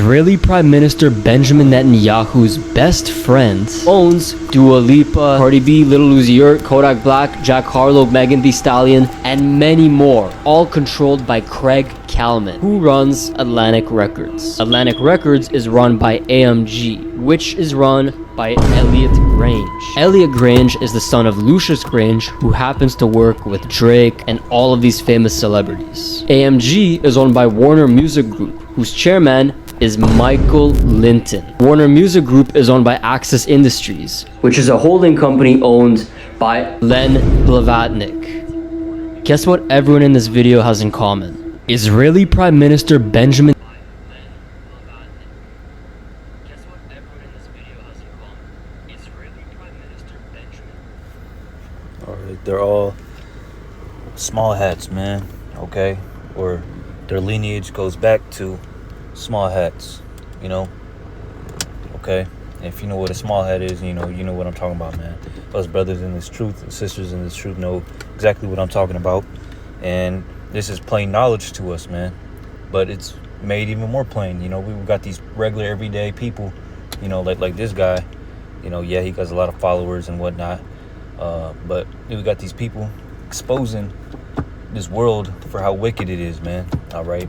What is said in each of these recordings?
Israeli Prime Minister Benjamin Netanyahu's best friend owns Dua Lipa, Cardi B, Lil Uzi Vert, Kodak Black, Jack Harlow, Megan Thee Stallion, and many more, all controlled by Craig Kallman, who runs Atlantic Records. Atlantic Records is run by AMG, which is run by Elliot Grange. Elliot Grange is the son of Lucius Grange, who happens to work with Drake and all of these famous celebrities. AMG is owned by Warner Music Group, whose chairman is Michael Linton. Warner Music Group is owned by Access Industries, which is a holding company owned by Len Blavatnik. Guess what everyone in this video has in common? Israeli Prime Minister Benjamin They're all small hats, man, okay? Or their lineage goes back to small hats, you know? Okay? And if you know what a small hat is, you know what I'm talking about, man. Us brothers in this truth, sisters in this truth know exactly what I'm talking about. And this is plain knowledge to us, man. But it's made even more plain, you know? We've got these regular, everyday people, you know, like this guy. You know, yeah, he got a lot of followers and whatnot. But we got these people exposing this world for how wicked it is, man. All right.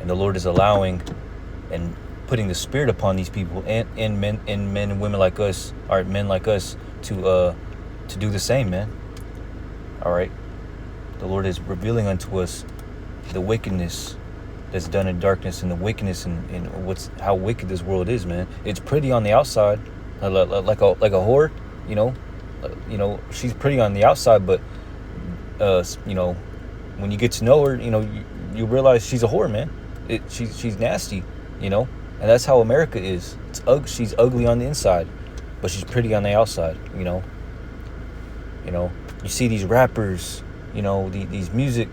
And the Lord is allowing and putting the spirit upon these people and men and women like us, all right, men like us to do the same, man. All right. The Lord is revealing unto us the wickedness that's done in darkness and the wickedness and how wicked this world is, man. It's pretty on the outside, like a whore, you know. She's pretty on the outside, but you know, when you get to know her, you know, you realize she's a whore, man. She's nasty, you know, and that's how America is. She's ugly on the inside, but she's pretty on the outside, you know. You see these rappers, you know, these music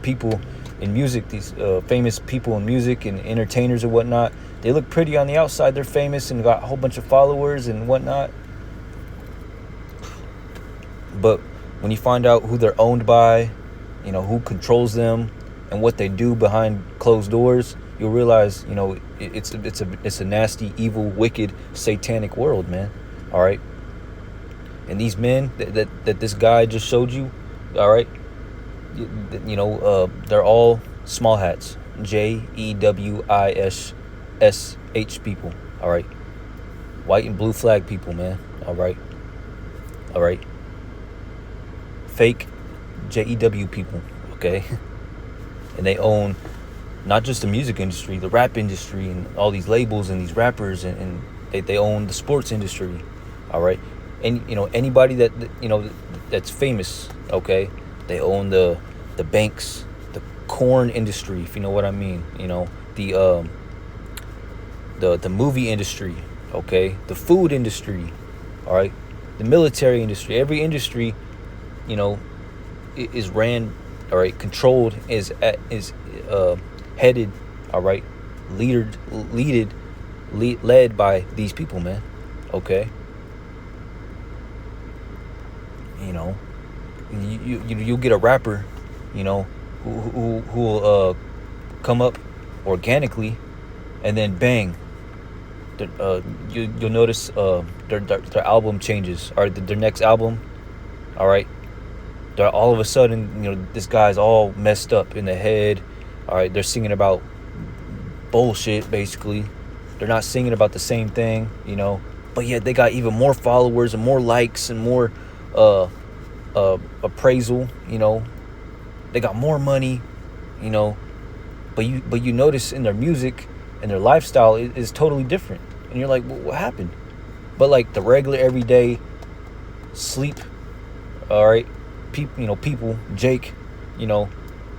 people in music, these famous people in music and entertainers and whatnot. They look pretty on the outside. They're famous and got a whole bunch of followers and whatnot. But when you find out who they're owned by, you know, who controls them and what they do behind closed doors, you'll realize, you know, it's a nasty, evil, wicked, satanic world, man. All right. And these men that this guy just showed you, all right, you know, they're all small hats, JEWISH people. All right. White and blue flag people, man. All right. Fake JEW people, okay? And they own not just the music industry, the rap industry, and all these labels and these rappers, and they own the sports industry, all right? And you know, anybody that you know that's famous, okay? They own the banks, the corn industry, if you know what I mean. You know, the movie industry, okay? The food industry, all right? The military industry, every industry, you know, is ran, all right, controlled, is headed, all right, led by these people, man. Okay. You know, you'll get a rapper, you know, who will come up organically, and then bang, you'll notice their album changes, or their next album, all right. They're all of a sudden, you know, this guy's all messed up in the head. All right, they're singing about bullshit, basically. They're not singing about the same thing, you know. But yet they got even more followers and more likes and more appraisal, you know. They got more money, you know. But you notice in their music and their lifestyle is totally different. And you're like, well, what happened? But like the regular everyday sleep, all right, people, Jake, you know,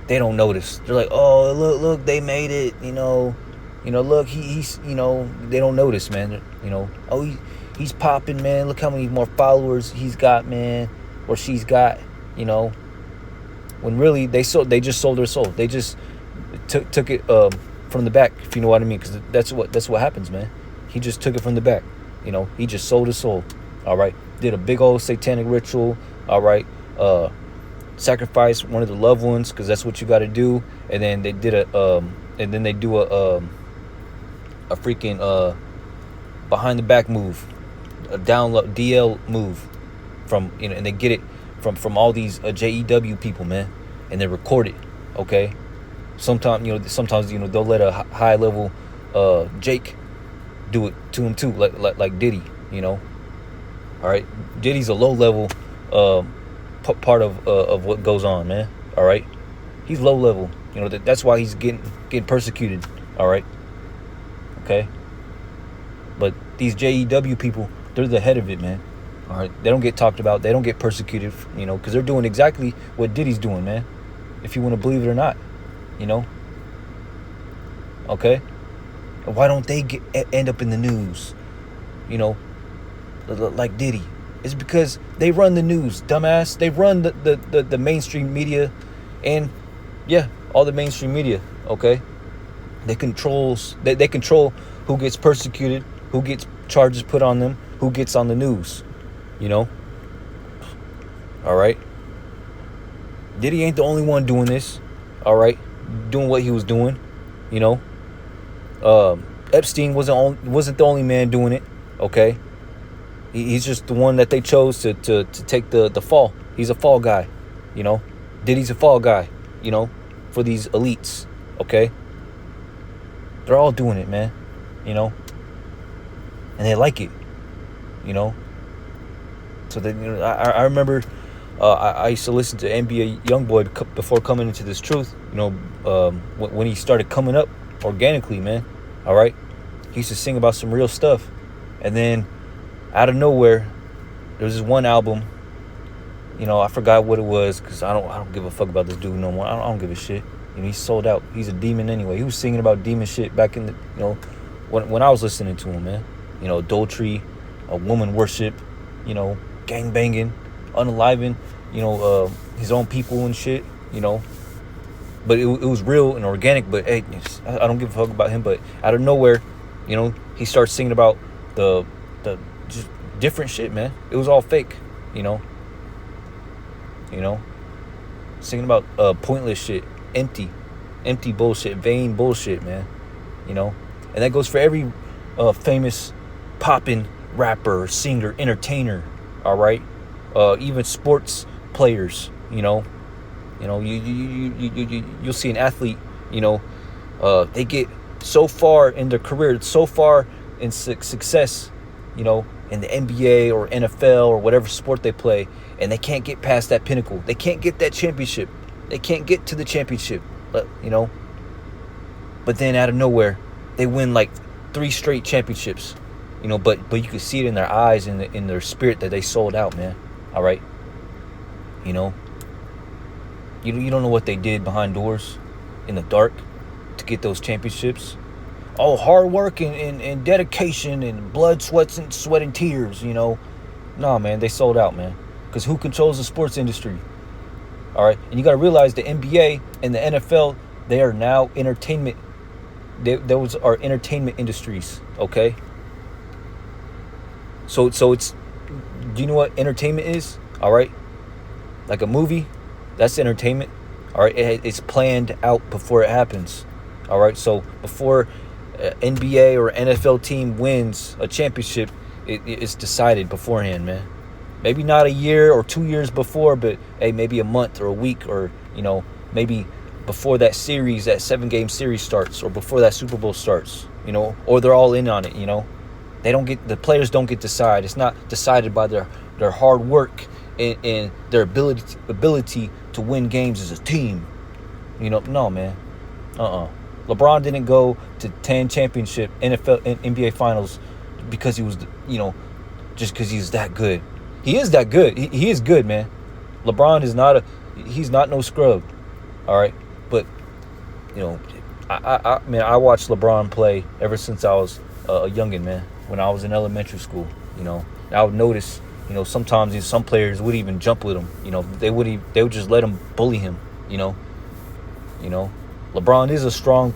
they don't notice. They're like, oh, look, they made it, you know, look, he's, you know, they don't notice, man. You know, oh, he's popping, man. Look how many more followers he's got, man, or she's got, you know. When really they just sold their soul. They just took it from the back, if you know what I mean, because that's what happens, man. He just took it from the back, you know. He just sold his soul, all right. Did a big old satanic ritual, all right. Sacrifice one of the loved ones, because that's what you got to do. And then they did a freaking behind the back move, a download DL move from, and they get it from all these JEW people, man, and they record it. Okay, sometimes they'll let a high level Jake do it to him too, like Diddy, All right, Diddy's a low level part of what goes on, man. All right, he's low level. That's why he's getting persecuted. All right, okay. But these JEW people, they're the head of it, man. All right, they don't get talked about. They don't get persecuted, because they're doing exactly what Diddy's doing, man. If you want to believe it or not, Okay, why don't they end up in the news, like Diddy? It's because they run the news, dumbass. They run the mainstream media, and yeah, all the mainstream media. Okay, they control who gets persecuted, who gets charges put on them, who gets on the news. All right. Diddy ain't the only one doing this. All right, doing what he was doing. Epstein wasn't the only man doing it. Okay, he's just the one that they chose to take the fall. He's a fall guy. Diddy's a fall guy. For these elites. Okay, they're all doing it, man. And they like it. So then, I remember I used to listen to NBA YoungBoy before coming into this truth. When he started coming up organically, man. All right, he used to sing about some real stuff, and then out of nowhere, there was this one album. I forgot what it was, because I don't give a fuck about this dude no more. I don't give a shit. He's sold out. He's a demon anyway. He was singing about demon shit back in the when I was listening to him, man. Adultery, woman worship, gang banging, unaliving, his own people and shit, But it was real and organic. But hey, I don't give a fuck about him. But out of nowhere, he starts singing about the just different shit, man. It was all fake, singing about pointless shit, empty bullshit, vain bullshit, man. And that goes for every famous poppin' rapper, singer, entertainer. All right, even sports players. You'll see an athlete, they get so far in their career, so far in success, in the NBA or NFL or whatever sport they play, and they can't get past that pinnacle. They can't get that championship. They can't get to the championship, but then out of nowhere, they win like 3 straight championships, but you can see it in their eyes and in their spirit that they sold out, man. All right, You don't know what they did behind doors in the dark to get those championships. Oh, hard work and dedication and blood, sweat and tears, Nah, man, they sold out, man. Because who controls the sports industry? All right? And you got to realize the NBA and the NFL, they are now entertainment. Those are entertainment industries, okay? So it's, do you know what entertainment is? All right? Like a movie, that's entertainment. All right, it's planned out before it happens. All right, so before NBA or NFL team wins a championship, it's decided beforehand, man. Maybe not a year or 2 years before, but hey, maybe a month or a week, or maybe before that series, that 7-game series starts, or before that Super Bowl starts, or they're all in on it. The players don't get decided. It's not decided by their hard work and their ability to win games as a team. No, man. LeBron didn't go to 10 championship NFL and NBA finals because he was, just because he's that good. He is that good. He is good, man. LeBron is he's not no scrub. All right, but I watched LeBron play ever since I was a youngin', man. When I was in elementary school, I would notice, sometimes some players would even jump with him. They would just let him bully him. LeBron is a strong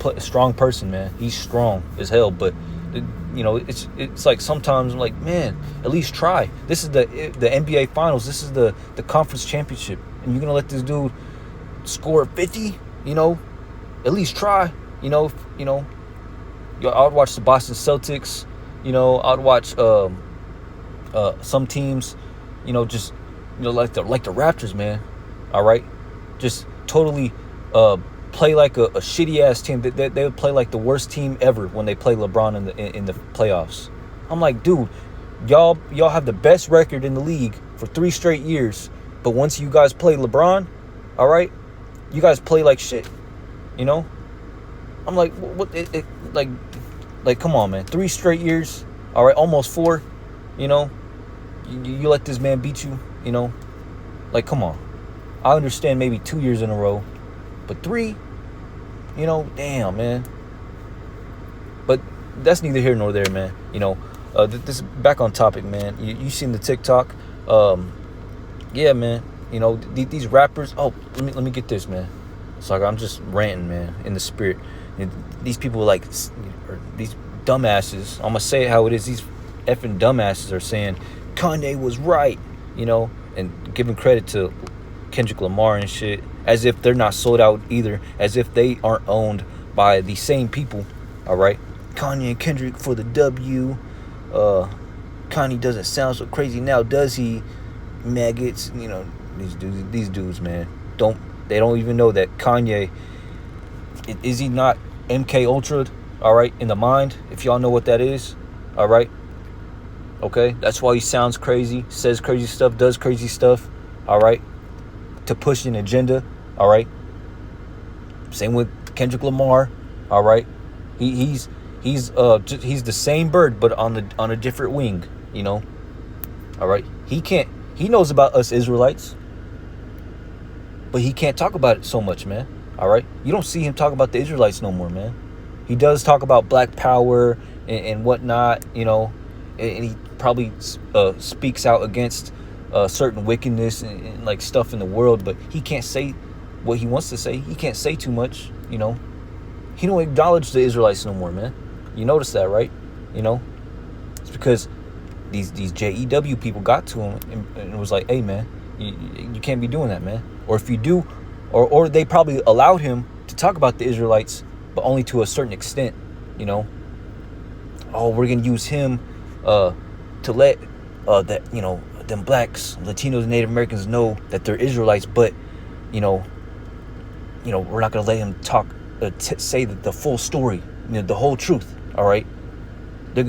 person, man. He's strong as hell, but it's like sometimes I'm like, man, at least try. This is the NBA finals. This is the conference championship, and you're gonna let this dude score 50? At least try. I'd watch the Boston Celtics. I'd watch some teams. Just like the Raptors, man. All right, just totally play like a shitty ass team. They would play like the worst team ever when they play LeBron in the playoffs. I'm like, dude, y'all have the best record in the league for 3 straight years, but once you guys play LeBron, all right, you guys play like shit. I'm like, what? Like, come on, man. 3 straight years, all right, almost 4. You let this man beat you. Like, come on. I understand maybe 2 years in a row, but 3, damn, man. But that's neither here nor there, man. This is back on topic, man. You seen the TikTok? Yeah, man. These rappers. Oh, let me get this, man. So I'm just ranting, man, in the spirit. These people these dumbasses. I'm gonna say it how it is. These effing dumbasses are saying Kanye was right, and giving credit to Kendrick Lamar and shit, as if they're not sold out either, as if they aren't owned by the same people. All right, Kanye and Kendrick for the W. Kanye doesn't sound so crazy now, does he? Maggots, these dudes, man, they don't even know that Kanye is he not MK Ultra, all right, in the mind, if y'all know what that is, all right, okay, that's why he sounds crazy, says crazy stuff, does crazy stuff, all right, to push an agenda, all right. Same with Kendrick Lamar, all right. He's the same bird but on a different wing, all right. He knows about us Israelites, but he can't talk about it so much, man. All right, you don't see him talk about the Israelites no more, man. He does talk about black power and whatnot, and he probably speaks out against certain wickedness and like stuff in the world, but he can't say what he wants to say. He can't say too much, He don't acknowledge the Israelites no more, man. You notice that, right? It's because these JEW people got to him and it was like, hey, man, you can't be doing that, man. Or if you do, or they probably allowed him to talk about the Israelites, but only to a certain extent, Oh, we're gonna use him to let them blacks, Latinos, and Native Americans know that they're Israelites, but we're not gonna let him talk, say the full story, the whole truth. All right, they're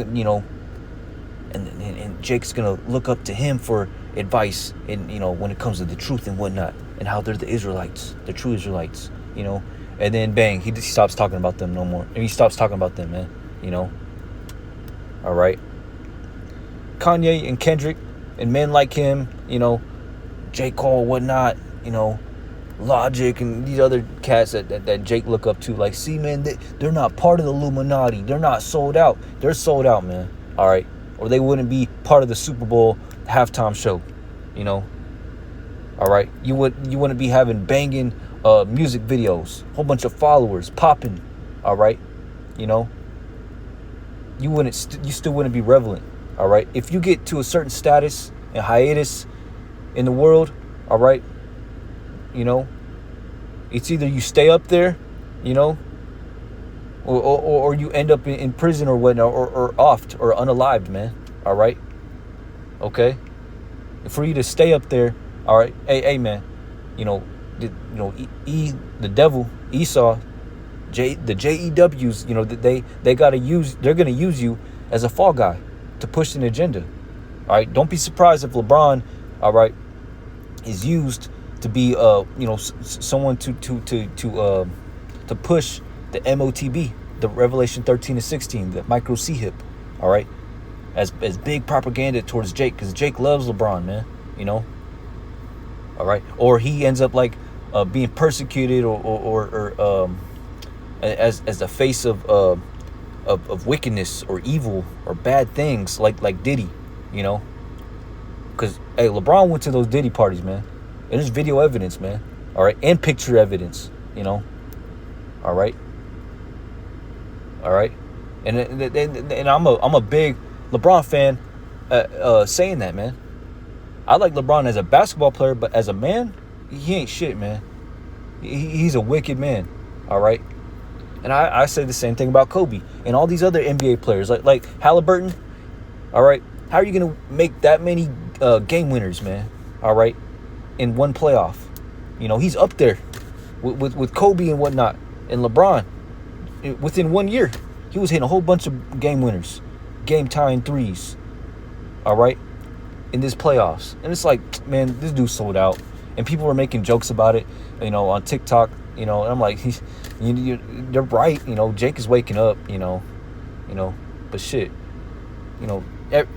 and Jake's gonna look up to him for advice, and when it comes to the truth and whatnot, and how they're the Israelites, the true Israelites, and then bang, he stops talking about them no more, and he stops talking about them, man, all right. Kanye and Kendrick and men like him, J. Cole, whatnot, Logic and these other cats that Jake look up to, like, see, man, they're not part of the Illuminati, they're not sold out, they're sold out, man, all right, or they wouldn't be part of the Super Bowl halftime show, all right, you wouldn't be having banging music videos, whole bunch of followers popping, all right, you still wouldn't be relevant, all right. If you get to a certain status and hiatus in the world, all right, it's either you stay up there, or you end up in prison or whatnot, or offed or unalived, man, all right, okay. For you to stay up there, all right, hey man, the devil, Esau, the JEWs, they're gonna use you as a fall guy to push an agenda. All right, don't be surprised if LeBron, all right, is used to be someone to push the MOTB, the Revelation 13-16, the micro C hip, all right, as big propaganda towards Jake, because Jake loves LeBron, man, all right, or he ends up like being persecuted or as the face of wickedness or evil or bad things, like Diddy, because hey, LeBron went to those Diddy parties, man, and there's video evidence, man, all right, and picture evidence, all right, and I'm a big LeBron fan, saying that, man. I like LeBron as a basketball player, but as a man, he ain't shit, man. He's a wicked man, all right. And I say the same thing about Kobe and all these other NBA players like Halliburton. All right, how are you gonna make that many game winners, man? All right, in one playoff, he's up there with Kobe and whatnot, and LeBron. Within 1 year, he was hitting a whole bunch of game winners, game tying threes. All right, in this playoffs, and it's like, man, this dude sold out, and people were making jokes about it, on TikTok, and I'm like, they're right, Jake is waking up, but shit,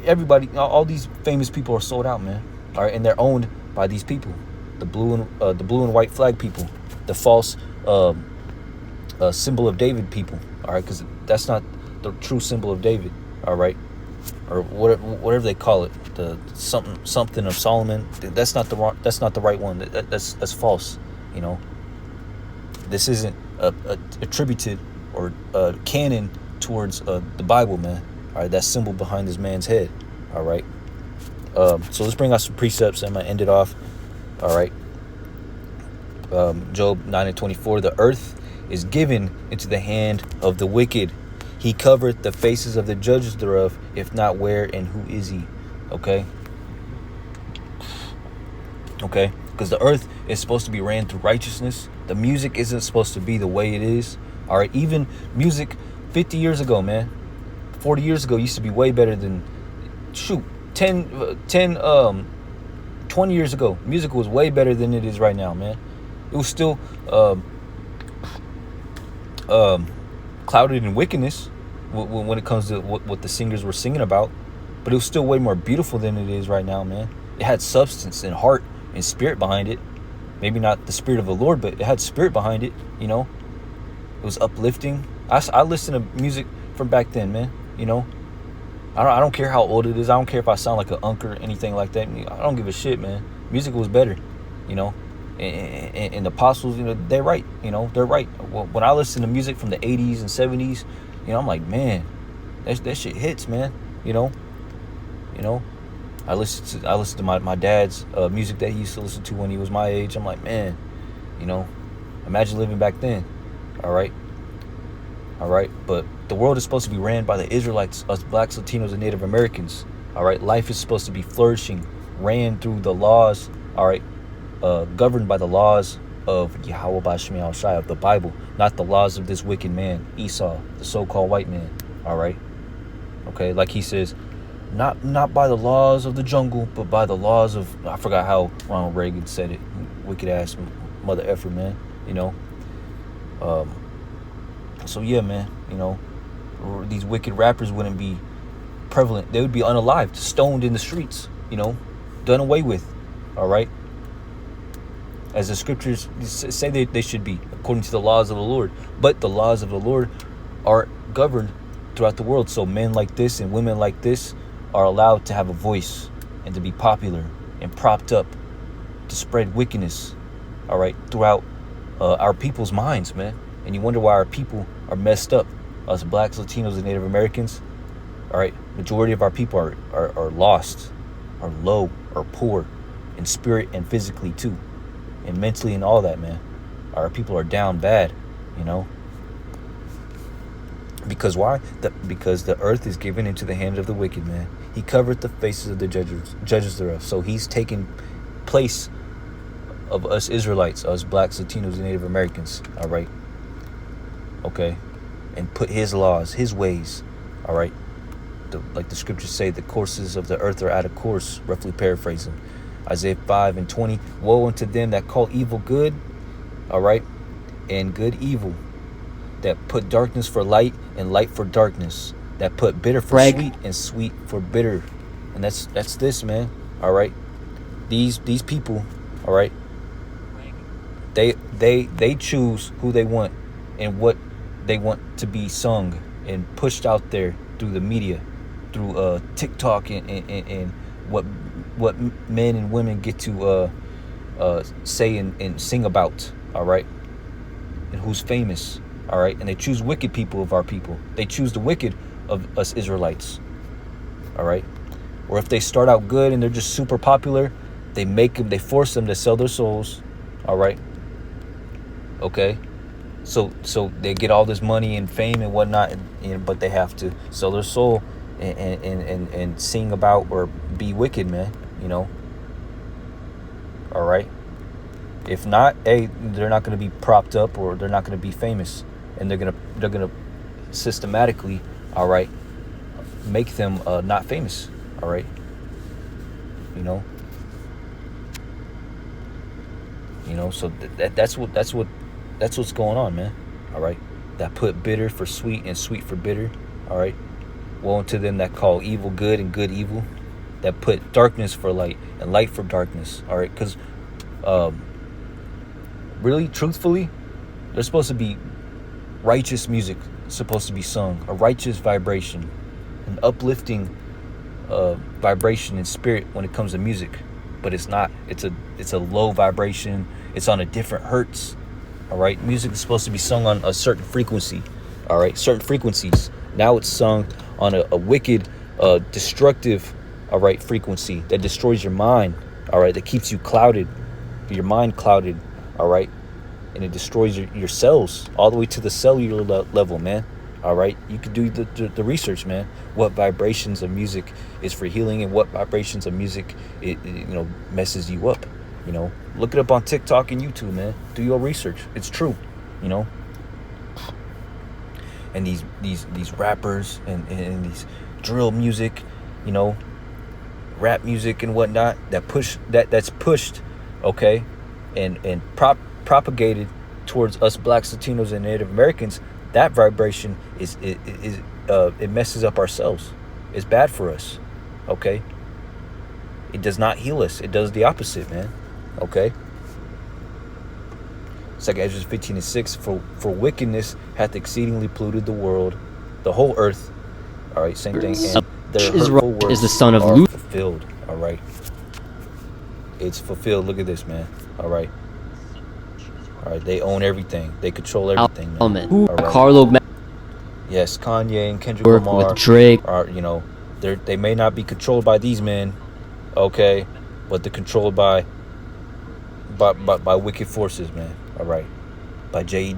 everybody, all these famous people are sold out, man. All right, and they're owned by these people, the blue and white flag people, the false symbol of David people. All right, because that's not the true symbol of David. All right, or whatever they call it, the something of Solomon. That's not the right one. That's false. This isn't attributed or canon towards the Bible, man. All right, that symbol behind this man's head. All right. So let's bring out some precepts. I'm gonna end it off. All right. Job 9:24. The earth is given into the hand of the wicked. He covereth the faces of the judges thereof. If not, where and who is he? Okay. Because the earth is supposed to be ran through righteousness. The music isn't supposed to be the way it is. All right. Even music 50 years ago, man, 40 years ago used to be way better than 20 years ago. Music was way better than it is right now, man. It was still clouded in wickedness when it comes to what the singers were singing about, but it was still way more beautiful than it is right now, man. It had substance and heart and spirit behind it. Maybe not the spirit of the Lord, but it had spirit behind it. It was uplifting. I listen to music from back then, man. I don't care how old it is. I don't care if I sound like an unk or anything like that. I don't give a shit, man. Music was better, and the apostles, they're right. They're right. When I listen to music from the 80s and 70s, I'm like, man, that shit hits, man. I listen to my dad's music that he used to listen to when he was my age. I'm like, man, imagine living back then. All right. But the world is supposed to be ran by the Israelites, us blacks, Latinos, and Native Americans. All right. Life is supposed to be flourishing, ran through the laws. All right. Governed by the laws of Yahweh Bashmi Shai, of the Bible, not the laws of this wicked man, Esau, the so-called white man. All right. Okay. Like he says, not by the laws of the jungle, but by the laws of, I forgot how Ronald Reagan said it. Wicked ass mother effer, man. So yeah, man, these wicked rappers wouldn't be prevalent. They would be unalived, stoned in the streets, done away with. All right. As the scriptures say they should be, according to the laws of the Lord. But the laws of the Lord are governed throughout the world. So men like this and women like this are allowed to have a voice and to be popular and propped up to spread wickedness, all right, throughout our people's minds, man. And you wonder why our people are messed up. Us blacks, Latinos, and Native Americans, all right, majority of our people are lost, are low, are poor in spirit and physically too, and mentally and all that, man. Our people are down bad, Because why? Because the earth is given into the hand of the wicked, man. He covered the faces of the judges thereof. So he's taking place of us Israelites, us blacks, Latinos, and Native Americans, all right? Okay? And put his laws, his ways, all right? Like the scriptures say, the courses of the earth are out of course, roughly paraphrasing. Isaiah 5:20, woe unto them that call evil good, all right? And good evil, that put darkness for light and light for darkness, that put bitter for sweet and sweet for bitter. And that's this, man. All right. These people, all right, they choose who they want and what they want to be sung and pushed out there through the media, through TikTok and what men and women get to say and sing about, all right, and who's famous. All right, and they choose wicked people of our people. They choose the wicked of us Israelites. All right, or if they start out good and they're just super popular, they force them to sell their souls. All right, okay, So they get all this money and fame and whatnot, but they have to sell their soul and sing about or be wicked, man. All right. If not, hey, they're not going to be propped up, or they're not going to be famous, and they're gonna systematically, all right, make them not famous. All right. So that's what's going on, man. All right. That put bitter for sweet and sweet for bitter. All right. Woe unto them that call evil good and good evil. That put darkness for light and light for darkness. All right. Because really, truthfully, there's supposed to be righteous music supposed to be sung, a righteous vibration, an uplifting vibration in spirit when it comes to music. But it's not. It's a low vibration. It's on a different hertz. All right. Music is supposed to be sung on a certain frequency. All right. Certain frequencies. Now it's sung on a wicked, destructive, all right, frequency that destroys your mind. All right. That keeps you clouded, your mind clouded. All right. And it destroys your cells all the way to the cellular level, man. All right. You could do the research, man. What vibrations of music is for healing, and what vibrations of music it messes you up. Look it up on TikTok and YouTube, man. Do your research. It's true. And these rappers and these drill music, rap music and whatnot that's pushed, okay, and propagated towards us blacks, Latinos, and Native Americans. That vibration it messes up our cells. It's bad for us, okay? It does not heal us. It does the opposite, man, okay? 2 Ezra 15:6, for wickedness hath exceedingly polluted the world, the whole earth. All right, same thing. And their hurtful words is the son of are Luke. fulfilled. All right, it's fulfilled. Look at this, man. All right. They own everything. They control everything, man. Who all right. Carlo Yes, Kanye and Kendrick work Lamar with Drake are, they may not be controlled by these men, okay, but they're controlled by wicked forces, man. All right, by JEW.